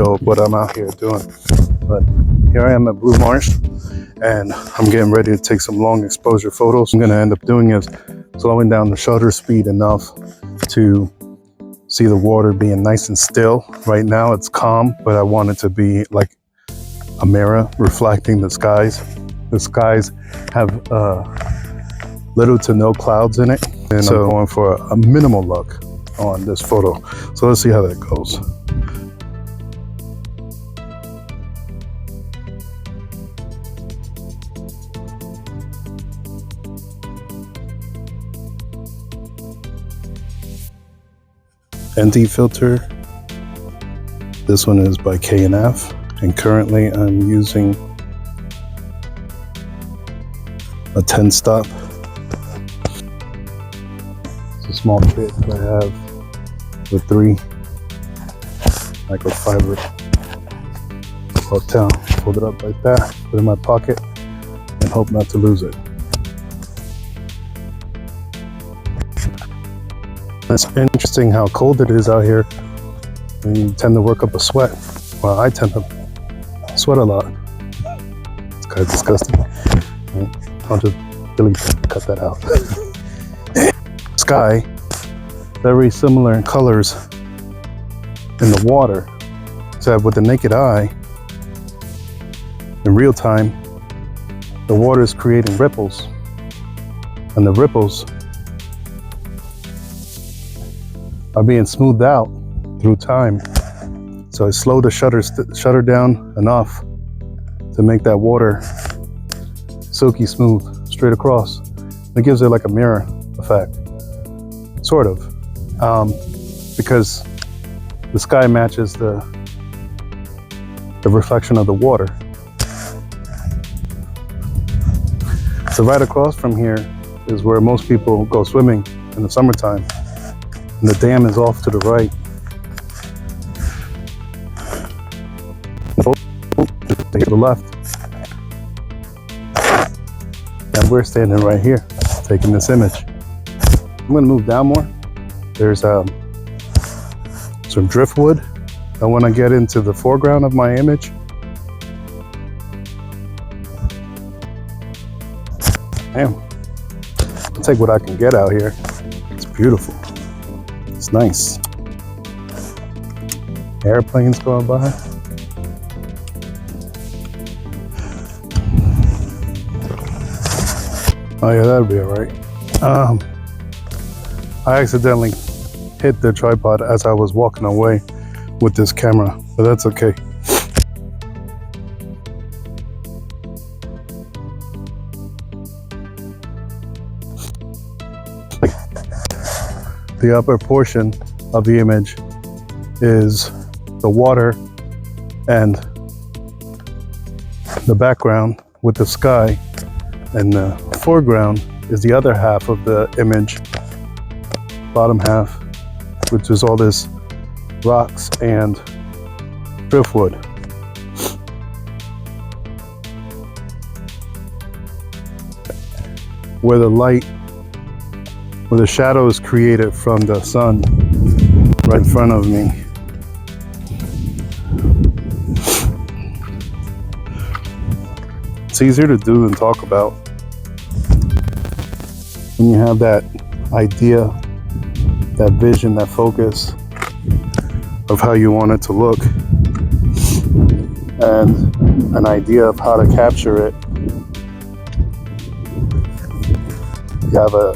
show what I'm out here doing. But here I am at Blue Marsh, and I'm getting ready to take some long exposure photos. I'm gonna end up doing is slowing down the shutter speed enough to see the water being nice and still. Right now it's calm, but I want it to be like a mirror reflecting the skies. The skies have little to no clouds in it, and so I'm going for a minimal look on this photo. So let's see how that goes. ND filter. This one is by K&F, and currently I'm using a 10 stop. It's a small kit that I have with 3 microfiber hotel. Fold it up like that, put it in my pocket, and hope not to lose it. It's interesting how cold it is out here, and you tend to work up a sweat. Well, I tend to sweat a lot. It's kind of disgusting. I'll just delete that, cut that out. Sky, very similar in colors in the water, except with the naked eye, in real time, the water is creating ripples, and the ripples are being smoothed out through time. So I slow the shutter down enough to make that water silky smooth straight across. It gives it like a mirror effect, sort of, because the sky matches the reflection of the water. So right across from here is where most people go swimming in the summertime. And the dam is off to the right. To the left. And we're standing right here, taking this image. I'm gonna move down more. There's some driftwood. I wanna get into the foreground of my image. Damn, I'll take what I can get out here. It's beautiful. It's nice. Airplanes going by. Oh yeah, that'll be all right. I accidentally hit the tripod as I was walking away with this camera, but that's okay. The upper portion of the image is the water, and the background with the sky, and the foreground is the other half of the image, bottom half, which is all this rocks and driftwood. Where the shadow is created from the sun right in front of me. It's easier to do than talk about. When you have that idea, that vision, that focus of how you want it to look, and an idea of how to capture it, you have a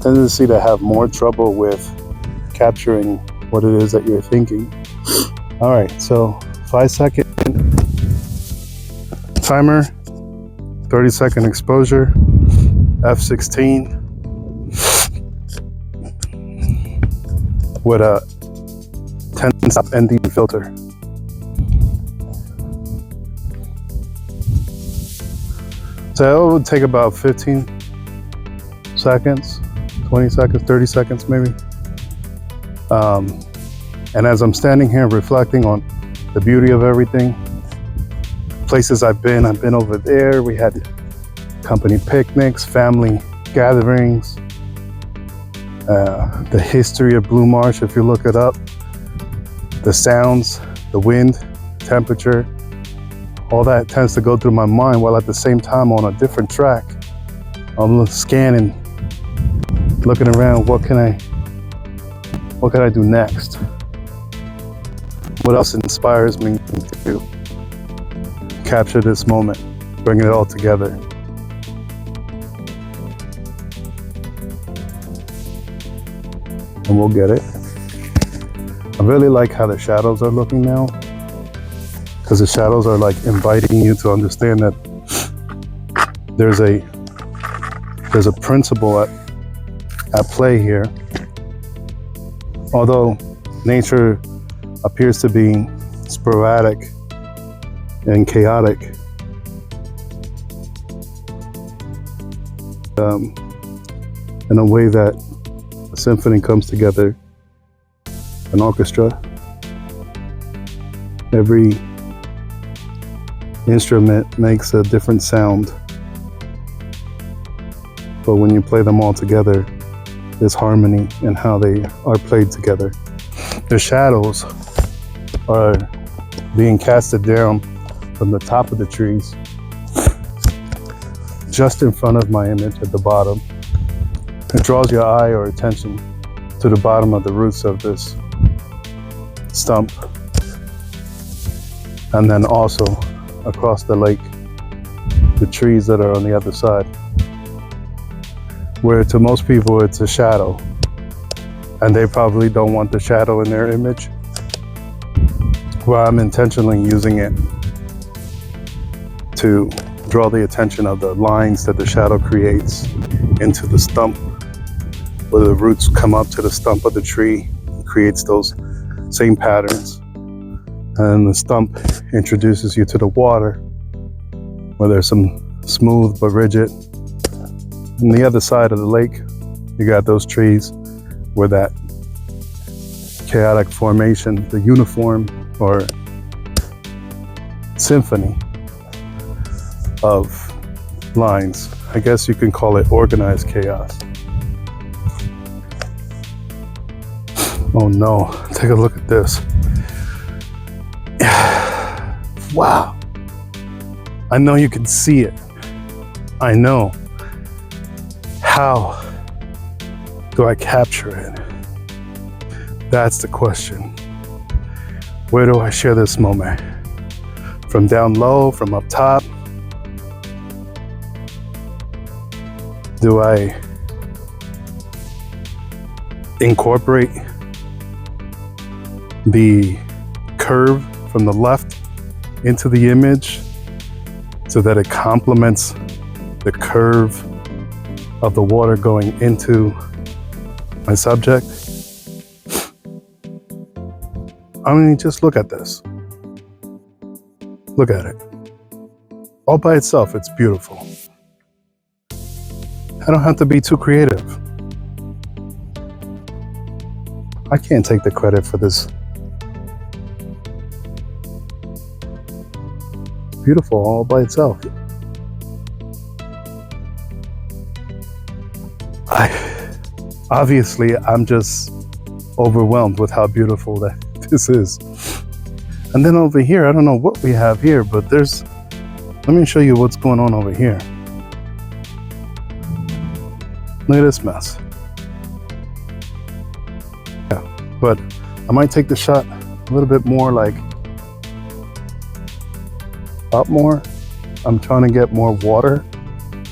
tendency to have more trouble with capturing what it is that you're thinking. All right, so 5-second timer, 30-second exposure, f/16 with a 10 stop ND filter. So it would take about 15 seconds, 20 seconds, 30 seconds maybe. And as I'm standing here reflecting on the beauty of everything, places I've been over there. We had company picnics, family gatherings, the history of Blue Marsh, if you look it up, the sounds the wind, temperature, all that tends to go through my mind, while at the same time on a different track, I'm scanning, looking around, what can I do next? What else inspires me to capture this moment, bring it all together? And we'll get it. I really like how the shadows are looking now, because the shadows are like inviting you to understand that there's a principle at play here. Although nature appears to be sporadic and chaotic, in a way that a symphony comes together, an orchestra. Every instrument makes a different sound, but when you play them all together, there's harmony in how they are played together. The shadows are being casted down from the top of the trees, just in front of my image at the bottom. It draws your eye or attention to the bottom of the roots of this stump, and then also across the lake, the trees that are on the other side, where to most people it's a shadow, and they probably don't want the shadow in their image. Well, I'm intentionally using it to draw the attention of the lines that the shadow creates into the stump, where the roots come up to the stump of the tree, and creates those same patterns. And the stump introduces you to the water, where there's some smooth but rigid. On the other side of the lake, you got those trees where that chaotic formation, the uniform or symphony of lines. I guess you can call it organized chaos. Oh no, take a look at this. Wow. I know you can see it. I know. How do I capture it? That's the question. Where do I share this moment? From down low, from up top? Do I incorporate the curve from the left into the image so that it complements the curve of the water going into my subject? I mean, just look at this. Look at it. All by itself, it's beautiful. I don't have to be too creative. I can't take the credit for this. Beautiful all by itself. Obviously, I'm just overwhelmed with how beautiful that this is. And then over here, I don't know what we have here, but let me show you what's going on over here. Look at this mess. Yeah, but I might take the shot a little bit more like up more. I'm trying to get more water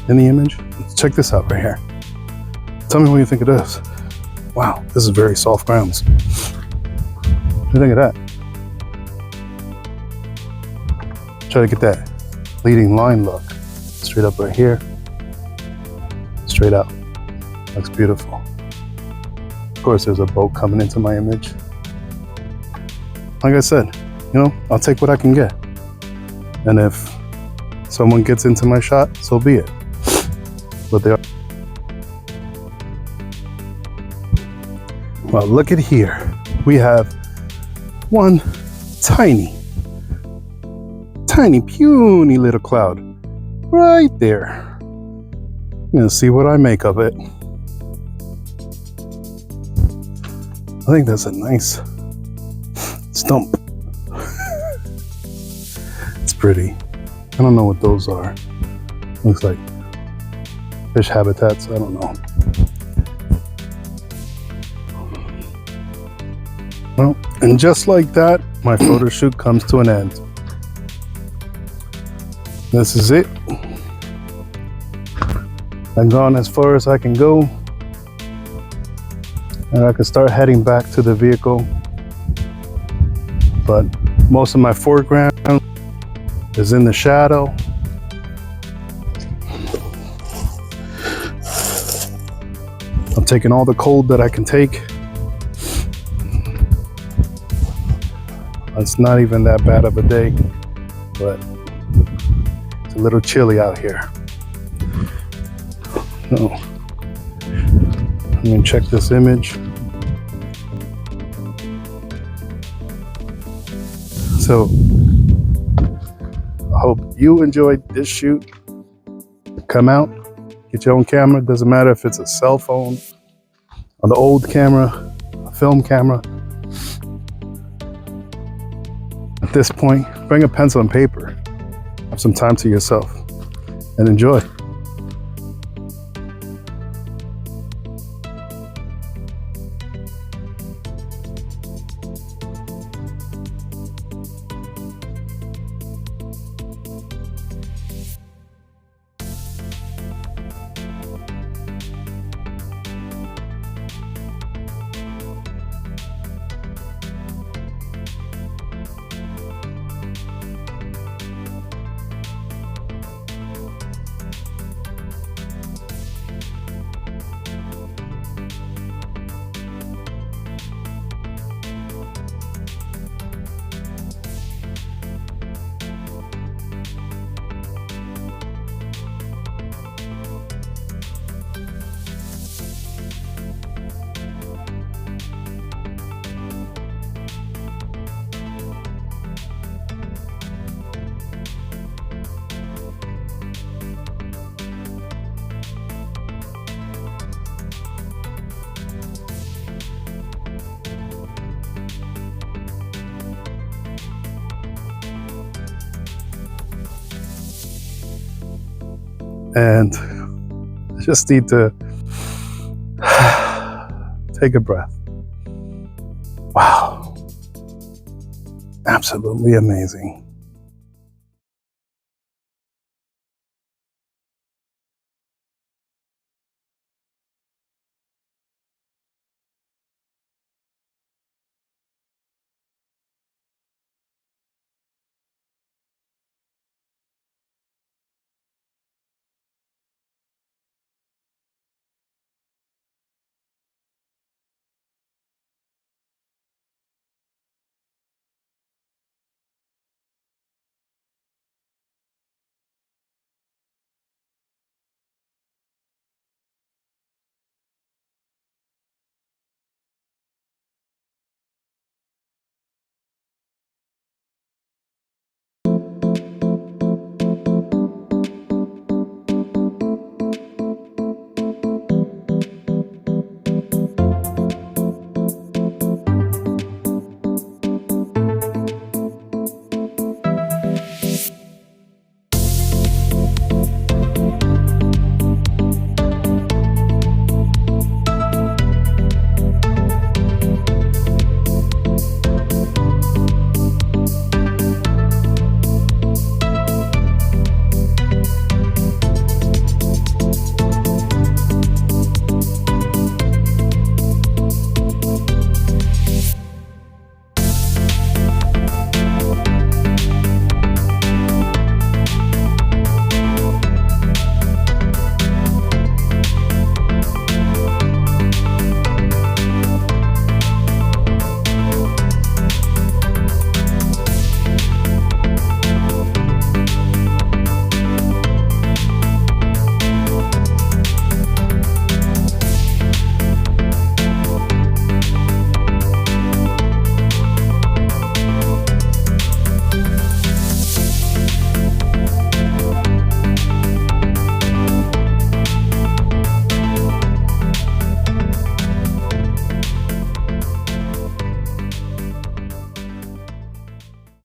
in the image. Check this out right here. Tell me what you think of this. Wow, this is very soft grounds. What do you think of that? Try to get that leading line look. Straight up right here. Straight out. Looks beautiful. Of course, there's a boat coming into my image. Like I said, I'll take what I can get. And if someone gets into my shot, so be it. But they are. Well, look at here. We have one tiny, puny little cloud right there. I'm gonna see what I make of it. I think that's a nice stump. but it's pretty. I don't know what those are. Looks like fish habitats, I don't know. Well, and just like that, my photo shoot comes to an end. This is it. I've gone as far as I can go, and I can start heading back to the vehicle. But most of my foreground is in the shadow. I'm taking all the cold that I can take. It's not even that bad of a day, but it's a little chilly out here. So, I'm gonna check this image. So, I hope you enjoyed this shoot. Come out, get your own camera. Doesn't matter if it's a cell phone, an old camera, a film camera. At this point, bring a pencil and paper. Have some time to yourself and enjoy. And I just need to take a breath. Wow. Absolutely amazing.